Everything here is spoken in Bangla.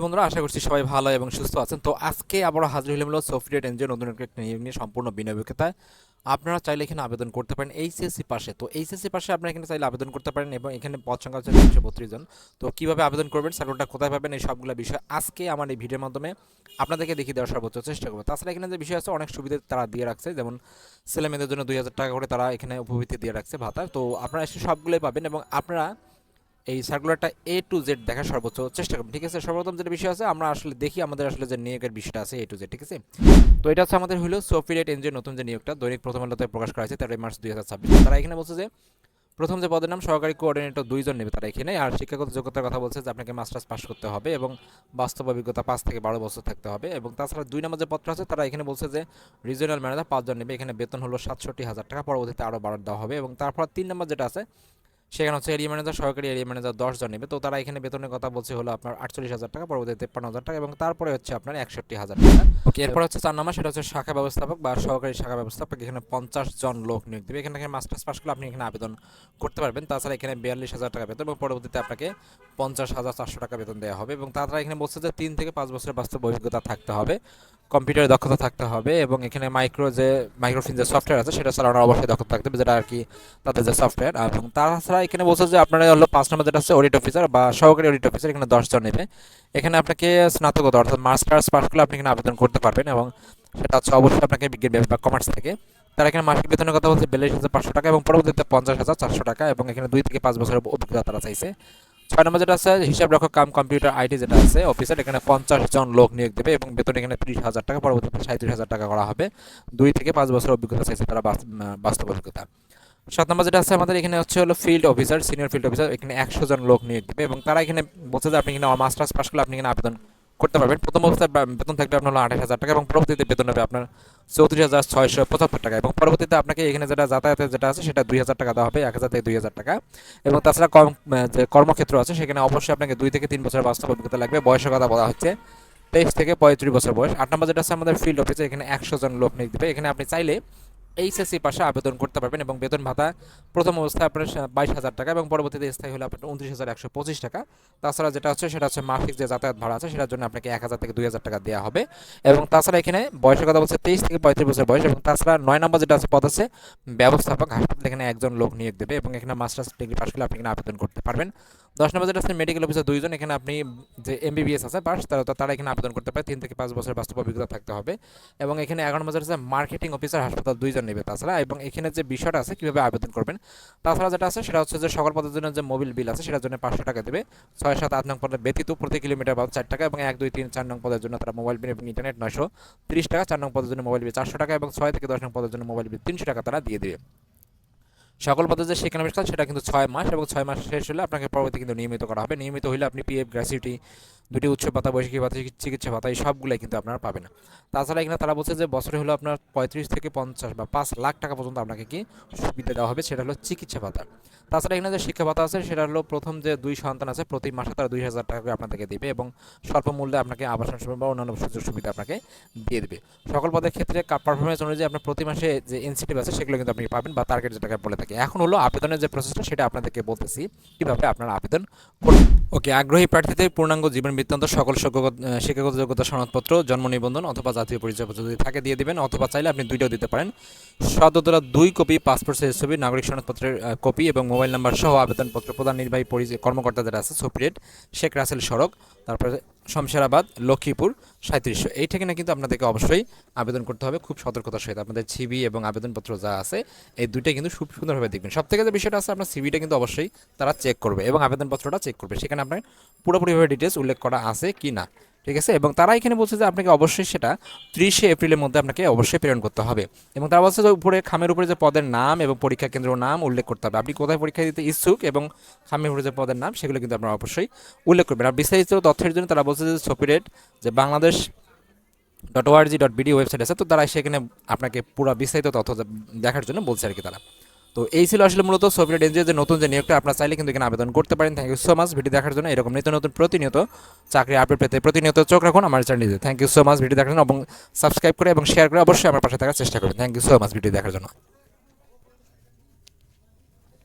বন্ধুরা, আশা করছি সবাই ভালো এবং সুস্থ আছেন। তো আজকে আবারও হাজির হলাম হলো সফটওয়্যার ইঞ্জিনিয়ার নতুন একটা নিয়োগ নিয়ে সম্পূর্ণ বিনা অভিজ্ঞতায়। আপনারা চাইলে এখানে আবেদন করতে পারেন এইচএসসি পাশে। তো এইচএসসি পাশে আপনারা এখানে চাইলে আবেদন করতে পারেন এবং এখানে পদ সংখ্যা হচ্ছে 332 জন। তো কীভাবে আবেদন করবেন, সার্কুলারটা কোথায় পাবেন, এই সবগুলো বিষয় আজকে আমার এই ভিডিওর মাধ্যমে আপনাদেরকে দেখিয়ে দেওয়ার সর্বোচ্চ চেষ্টা করবো। তাছাড়া এখানে যে বিষয় আছে অনেক সুবিধা তারা দিয়ে রাখছে, যেমন ছেলেমেয়েদের জন্য 2000 টাকা করে তারা এখানে উপবৃত্তি দিয়ে রাখছে ভাতা। তো আপনারা এসে সবগুলোই পাবেন এবং আপনারা এই সার্কুলারটা এ টু জেড দেখার সর্বোচ্চ চেষ্টা করবেন। ঠিক আছে, সর্বপ্রথম যেটা বিষয় আছে আমরা আসলে দেখি আমাদের আসলে যে নিয়োগের বিষয়টা আছে এ টু জেড। ঠিক আছে, তো এটা হচ্ছে আমাদের হলো সফটওয়্যার ইঞ্জিনিয়ার নতুন যে নিয়োগটা দৈনিক প্রথম আলোতে প্রকাশ করা হয়েছে 13 মার্চ 2026। তারা এখানে বলছে যে প্রথম যে পদের নাম সহকারী কোঅর্ডিনেটর 2 জন নেবে তারা এখানে। আর শিক্ষাগত যোগ্যতার কথা বলছে যে আপনাকে মাস্টার্স পাস করতে হবে এবং বাস্তব অভিজ্ঞতা 5 থেকে 12 বছর থাকতে হবে। এবং তাছাড়া 2 নম্বর যে পত্র আছে তারা এখানে বলছে যে রিজিওনাল ম্যানেজার 5 জন নেবে। এখানে বেতন হলো 67,000 টাকা, পরবর্তীতে আরও বাড়ার দেওয়া হবে। এবং তারপর 3 নম্বর যেটা আছে সেখানে হচ্ছে এরিয়া ম্যানেজার সহকারী এরিয়া ম্যানেজার 10 জন নেবে। তো তারা এখানে বেতনের কথা বলছে হলো আপনার 48,000 টাকা, পরবর্তীতে 53,000 টাকা এবং তারপরে হচ্ছে আপনার 61,000 টাকা। ওকে, এরপর হচ্ছে 4 নম্বর, সেটা হচ্ছে শাখা ব্যবস্থাপক বা সহকারী শাখা ব্যবস্থাপক। এখানে 50 জন লোক নিয়োগ দেবে। এখানে মাস্টার্স পাস করলে আপনি এখানে আবেদন করতে পারবেন। তাছাড়া এখানে 42,000 টাকা বেতন এবং পরবর্তীতে আপনাকে 50,400 টাকা বেতন দেওয়া হবে। এবং তাছাড়া এখানে বলছে যে 3 থেকে 5 বছরের বাস্তব অভিজ্ঞতা থাকতে হবে, কম্পিউটারে দক্ষতা থাকতে হবে এবং এখানে মাইক্রোফিন যে সফটওয়্যার আছে সেটা চালানোর অবশ্যই দক্ষতা থাকতে হবে, যেটা আর কি তাদের যে সফটওয়্যার। এবং তাছাড়া এখানে বলছে যে আপনারা হলো 5 নম্বর যেটা আছে অডিট অফিসার বা সহকারী অডিট অফিসার, এখানে 10 জন নেবে। এখানে আপনাকে স্নাতকোত্তর অর্থাৎ মাস্টার্স পাস করলে আপনি এখানে আবেদন করতে পারবেন এবং সেটা হচ্ছে অবশ্যই আপনাকে বিজ্ঞান বিভাগ বা কমার্স থেকে। তারা এখানে মাসিক বেতনের কথা বলছে 42,500 টাকা এবং পরবর্তীতে 50,400 টাকা এবং এখানে 2 থেকে 5 বছরের অভিজ্ঞতা তারা চাইছে। 6 নম্বর যেটা আছে হিসাব রক্ষক কাম কম্পিউটার আইটি যেটা আছে অফিসার, এখানে 50 জন লোক নিয়োগ দেবে এবং বেতন এখানে 30,000 টাকা, পরবর্তীতে 37,000 টাকা করা হবে। 2 থেকে 5 বছরের অভিজ্ঞতা চাইছে তারা, বাস্তব অভিজ্ঞতা। 7 নম্বর যেটা আছে আমাদের এখানে হচ্ছে হলো field officer, senior field officer, এখানে 100 জন লোক নিয়োগ দেবে এবং তারা এখানে বলছে যে আপনি এখানে মাস্টার্স পাস করলে আপনি এখানে আবেদন করতে পারবেন। প্রথম অবস্থায় বেতন থাকবে আপনার হলো 28,000 টাকা এবং পরবর্তীতে বেতন হবে আপনার 34,675 টাকা এবং পরবর্তীতে আপনাকে এখানে যেটা যাতায়াতের যেটা আছে সেটা 2,000 টাকা দেওয়া হবে, 1,000 থেকে 2,000 টাকা। এবং তাছাড়া যে কর্মক্ষেত্র আছে সেখানে অবশ্যই আপনাকে 2 থেকে 3 বছরের বাস্তব অভিজ্ঞতা লাগবে। বয়সের কথা বলা হচ্ছে 23 থেকে 35 বছর বয়স। 8 নম্বর যেটা আছে আমাদের ফিল্ড অফিসে, এখানে 100 জন লোক নিয়োগ দেবে। এখানে আপনি চাইলে এইচএসসি পাশে আবেদন করতে পারবেন এবং বেতন ভাতা প্রথম অবস্থায় আপনার 22,000 টাকা এবং পরবর্তীতে স্থায়ী হলে আপনার 29,125 টাকা। তাছাড়া যেটা হচ্ছে সেটা হচ্ছে মাফিক যে যাতায়াত ভাড়া আছে সেটার জন্য আপনাকে 1,000 থেকে 2,000 টাকা দেওয়া হবে। এবং তাছাড়া এখানে বয়সের কথা বলছে 23 থেকে 35 বছর বয়স। এবং তাছাড়া 9 নম্বর যেটা আছে পদ আছে ব্যবস্থাপক হাসপাতাল, এখানে 1 জন লোক নিয়োগ দেবে এবং এখানে মাস্টার্স ডিগ্রি পাস করলে আপনি এখানে আবেদন করতে পারবেন। 10 নম্বর যেটা আছে মেডিকেল অফিসার 2 জন, এখানে আপনি যে এমবিবিএস আছে পাস তারা এখানে আবেদন করতে পারে। 3 থেকে 5 বছর বাস্তব অভিজ্ঞতা থাকতে হবে এবং এখানে 11 নম্বর যেটা আছে মার্কেটিং অফিসার হাসপাতাল 2 জন নেবে। তাছাড়া এবং এখানে যে বিষয়টা আছে কীভাবে আবেদন করবেন, তাছাড়া যেটা আছে সেটা হচ্ছে যে সকল পদের জন্য যে মোবাইল বিল আছে সেটার জন্য 500 টাকা দেবে। 6, 7, 8 নং পদের ব্যতীত প্রতি কিলোমিটার বাবদ 4 টাকা এবং 1, 2, 3, 4 নং পদের জন্য তারা মোবাইল বিল এবং ইন্টারনেট 930 টাকা, 4 নং পদের জন্য মোবাইল বিল 400 টাকা এবং 6 থেকে 10 নং পদের জন্য মোবাইল বিল 300 টাকা তারা দিয়ে দেবে। সকল পদে যে শিক্ষানবিষ্কার সেটা কিন্তু 6 মাস এবং 6 মাস শেষ হলে আপনাকে পরবর্তী কিন্তু নিয়মিত করা হবে। নিয়মিত হলে আপনি পিএফ, গ্র্যাচুইটি, দুটি উৎসব ভাতা, বৈশাখী ভাতা, চিকিৎসা ভাতা এই সবগুলোই কিন্তু আপনারা পাবেন। তাছাড়া এখানে তারা বলছে যে বছরে হলো আপনার 35 থেকে 50 বা 5 লাখ টাকা পর্যন্ত আপনাকে কি সুবিধা দেওয়া হবে, সেটা হলো চিকিৎসা ভাতা। তাছাড়া এখানে যে শিক্ষা ভাতা আছে সেটা হলো প্রথম যে 2 সন্তান আছে প্রতি মাসে তারা 2,000 টাকা করে আপনাদেরকে দেবে এবং স্বল্প মূল্যে আপনাকে আবাসন সুবিধা বা অন্যান্য সুযোগ সুবিধা আপনাকে দিয়ে দেবে। সকল পদের ক্ষেত্রে পারফরমেন্স অনুযায়ী আপনার প্রতি মাসে যে ইনসেন্টিভ আছে সেগুলো কিন্তু আপনি পাবেন বা টার্গেট যেটাকে বলে থাকে। এখন হলো আবেদনের যে প্রসেসটা সেটা আপনাদেরকে বলতেছি কীভাবে আপনারা আবেদন করবেন। ওকে, আগ্রহী প্রার্থীদের পূর্ণাঙ্গ জীবন বৃত্তান্ত, সকল শিক্ষাগত যোগ্যতা সনদপত্র, জন্ম নিবন্ধন অথবা জাতীয় পরিচয়পত্র যদি থাকে দিয়ে দেবেন, অথবা চাইলে আপনি দুইটাও দিতে পারেন। সদ্যতলা 2 কপি পাসপোর্ট সাইজ ছবি, নাগরিক সনদপত্রের কপি এবং মোবাইল নাম্বার সহ আবেদনপত্র প্রদান নির্বাহী কর্মকর্তা যারা আছে সুপ্রিয়েট শেখ রাসেল সড়ক, তারপরে শমশেরাবাদ, লক্ষ্মীপুর 3700, এই ঠিকানা কিন্তু আপনাদেরকে অবশ্যই আবেদন করতে হবে খুব সতর্কতার সহিত। আপনাদের সিভি এবং আবেদনপত্র যা আছে এই দুইটাই কিন্তু খুব সুন্দরভাবে দেখবেন। সব থেকে যে বিষয়টা আছে আপনার সিভিটা কিন্তু অবশ্যই তারা চেক করবে এবং আবেদনপত্রটা চেক করবে, সেখানে আপনার পুরোপুরিভাবে ডিটেলস উল্লেখ করা আছে কি না। ঠিক আছে, এবং তারা এখানে বলছে যে আপনাকে অবশ্যই সেটা 30শে এপ্রিলের মধ্যে আপনাকে অবশ্যই প্রেরণ করতে হবে। এবং তারা বলছে যে উপরে খামের উপরে যে পদের নাম এবং পরীক্ষা কেন্দ্রের নাম উল্লেখ করতে হবে, আপনি কোথায় পরীক্ষা দিতে ইচ্ছুক এবং খামের উপরে যে পদের নাম সেগুলো কিন্তু আপনারা অবশ্যই উল্লেখ করবেন। আর বিস্তারিত তথ্যের জন্য তারা বলছে যে সপিরেট যে Bangladesh.org.bd ওয়েবসাইট আছে, তো তারা সেখানে আপনাকে পুরো বিস্তারিত তথ্য দেখার জন্য বলছে আর কি তারা। তো এই ছিল আসলে মূলত সফটওয়্যার ইঞ্জিনিয়ার যে নতুন যে নিয়োগটা আপনারা চাইলে কিন্তু এখানে আবেদন করতে পারেন। Thank you so much video দেখার জন্য। এরকম নিত্য নতুন প্রতিনিয়ত চাকরি আপডেট পেতে প্রতিনিয়ত চোখ রাখুন আমার চ্যানেলে। Thank you so much video দেখার জন্য এবং সাবস্ক্রাইব করে এবং শেয়ার করে অবশ্যই আমার পাশে থাকার চেষ্টা করুন। Thank you so much video দেখার জন্য।